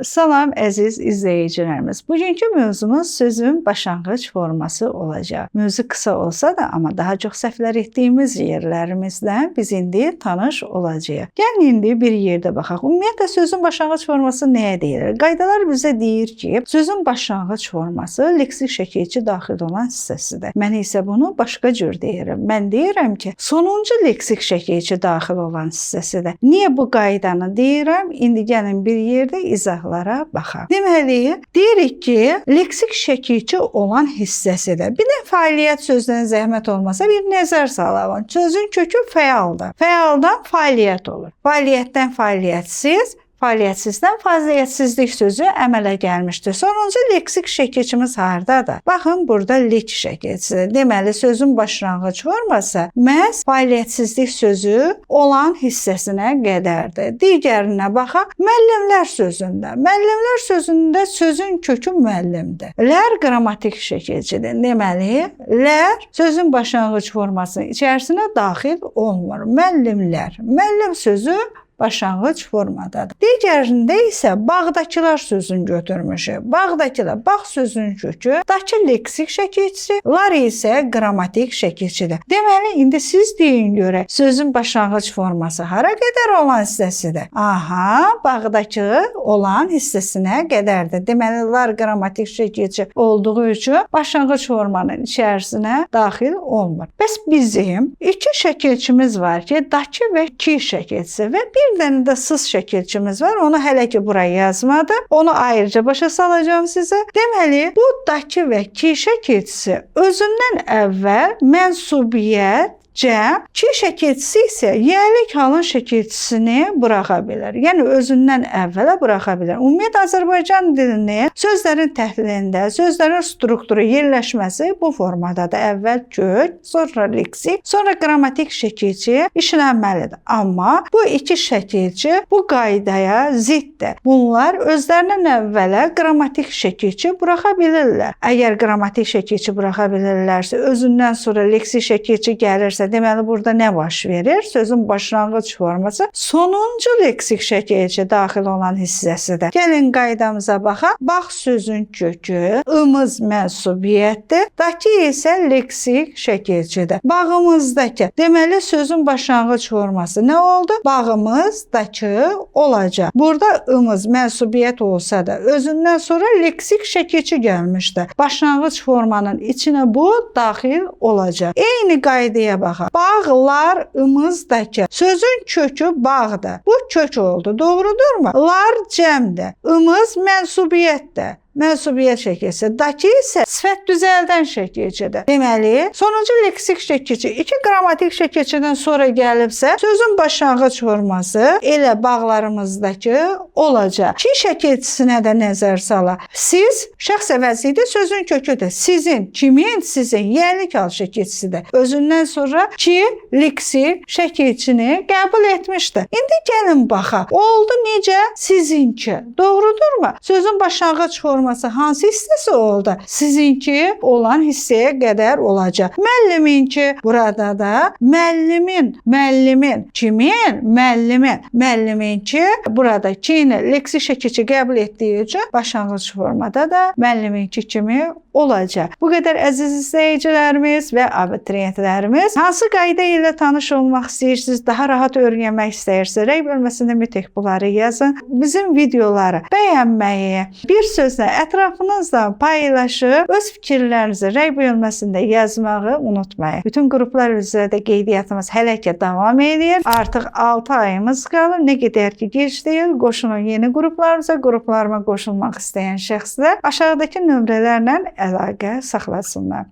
Salam əziz izləyicilərimiz. Bugünkü mövzumuz sözün başlanğıc forması olacaq. Mövzu qısa olsa da, amma daha çox səhvlər etdiyimiz yerlərimizlə biz indi tanış olacağıq. Gəlin indi bir yerdə baxaq. Ümumiyyətlə sözün başlanğıc forması nəyə deyilir? Qaydalar bizə deyir ki, sözün başlanğıc forması leksik şəkil içi daxil olan hissəsidir. Mən isə bunu başqa cür deyirəm. Mən deyirəm ki, sonuncu leksik şəkil içi daxil olan hissəsidir. Niyə bu qaydanı deyirəm? İndi gəlin bir yerdə izahlara baxaq. Deməli, deyirik ki, leksik şəkil içi olan hissəsidir. Bir də fəaliyyət sözünə zəhmət olmasa bir nəzər salaq. Sözün kökü fəaldır. Fəaldan fəaliyyət olur. Fəaliyyətdən fəaliyyətsiz, fəaliyyətsizdən fəaliyyətsizlik sözü əmələ gəlmişdir. Sonuncu leksik şəkilçimiz hardadır? Baxın, burada lek şəkilçisidir. Deməli, sözün başlanğıc forması məhz fəaliyyətsizlik sözü olan hissəsinə qədərdir. Digərinə baxaq, müəllimlər sözündə. Müəllimlər sözündə sözün kökü müəllimdir. Lər qrammatik şəkilçidir. Deməli, lər sözün başlanğıc formasının içərisinə daxil olmur. Müəllimlər. Müəllim sözü başlanğıc formadadır. Digərində isə bağdakılar sözünü götürmüşük. Bağdakılar, bağ sözünün kökü, dakı leksik şəkilçisi, lar isə qrammatik şəkilçidir. Deməli, indi siz deyin görək, sözün başlanğıc forması hara qədər olan hissəsidir? Aha, bağdakı olan hissəsinə qədərdir. Deməli, lar qrammatik şəkilçi olduğu üçün başlanğıc formanın içərisinə daxil olmur. Bəs bizim iki şəkilçimiz var ki, dakı və ki şəkilçisi və bir dənə də sız şəkilçimiz var. Onu hələ ki buraya yazmadım. Onu ayrıca başa salacağım sizə. Deməli, bu dakı və ki şəkilçisi özündən əvvəl mənsubiyyət, cəm, ki şəkilçisi isə yəlik halın şəkilçisini buraxa bilər. Yəni, özündən əvvələ buraxa bilər. Ümumiyyətlə, Azərbaycan dilini sözlərin təhlilində, sözlərin strukturu, yerləşməsi bu formadadır. Əvvəl kök, sonra leksik, sonra qrammatik şəkilçi işlənməlidir. Amma bu iki şəkilçi bu qaydaya ziddir. Bunlar özlərindən əvvələ qrammatik şəkilçi buraxa bilirlər. Əgər qrammatik şəkilçi buraxa bilirlərsə, özündən sonra leksik şəkilçi gəlirsə, deməli, burada nə baş verir? Sözün başlanğıc forması sonuncu leksik şəkilçi daxil olan hissəsidir. Gəlin qaydamıza baxaq. Bağ sözün kökü, ımız mənsubiyyətdir, dakı isə leksik şəkilçidir. Bağımızdakı, deməli, sözün başlanğıc forması nə oldu? Bağımızdakı olacaq. Burada ımız mənsubiyyət olsa da, özündən sonra leksik şəkilçi gəlmişdir. Başlanğıc formanın içinə bu daxil olacaq. Eyni qaydaya baxaq. Bağlar ımızdakı. Sözün kökü bağdır. Bu kök oldu. Doğrudurmu? Lar cəmdir. Imız mənsubiyyətdir. Mənsubiyyət şəkilçisi. Dakı isə sifət düzəldən şəkilçidir. Deməli, sonuncu leksik şəkilçi iki qrammatik şəkilçidən sonra gəlibsə, sözün başlanğıc forması elə bağlarımızdakı olacaq. Ki şəkilçisinə də nəzər salaq. Siz şəxs əvəzlidir, sözün köküdür. Sizin, kimin, sizin yəlik hal şəkilçisidir. Özündən sonra ki leksik şəkilçini qəbul etmişdir. İndi gəlin baxaq. Oldu necə? Sizinki. Doğrudurmu? Sözün başlanğıc forması hansı hissəsi oldu? Sizinki olan hissəyə qədər olacaq. Müəlliminki, burada da müəllimin, kimin? Müəllimin. Müəlliminki, burada kini leksik şəkilçi qəbul etdiyi üçün başlanğıc formada da müəlliminki kimi olacaq. Bu qədər əziz izləyicilərimiz və abituriyentlərimiz, hansı qayda ilə tanış olmaq istəyirsiniz, daha rahat öyrənmək istəyirsiniz, rəy bölməsində mütləq bunları yazın. Bizim videoları bəyənməyi, bir sözlə ətrafınızla paylaşıb, öz fikirlərinizi rəy bölməsində yazmağı unutmayın. Bütün qruplar üzrə də qeydiyyatımız hələ ki davam edir. Artıq 6 ayımız qalır. Nə qədər ki gec deyil, qoşulun yeni qruplarımıza, qruplarıma qoşulmaq istəyən şəxslər aşağıdakı nömrələrlə əlaqə saxlasınlar.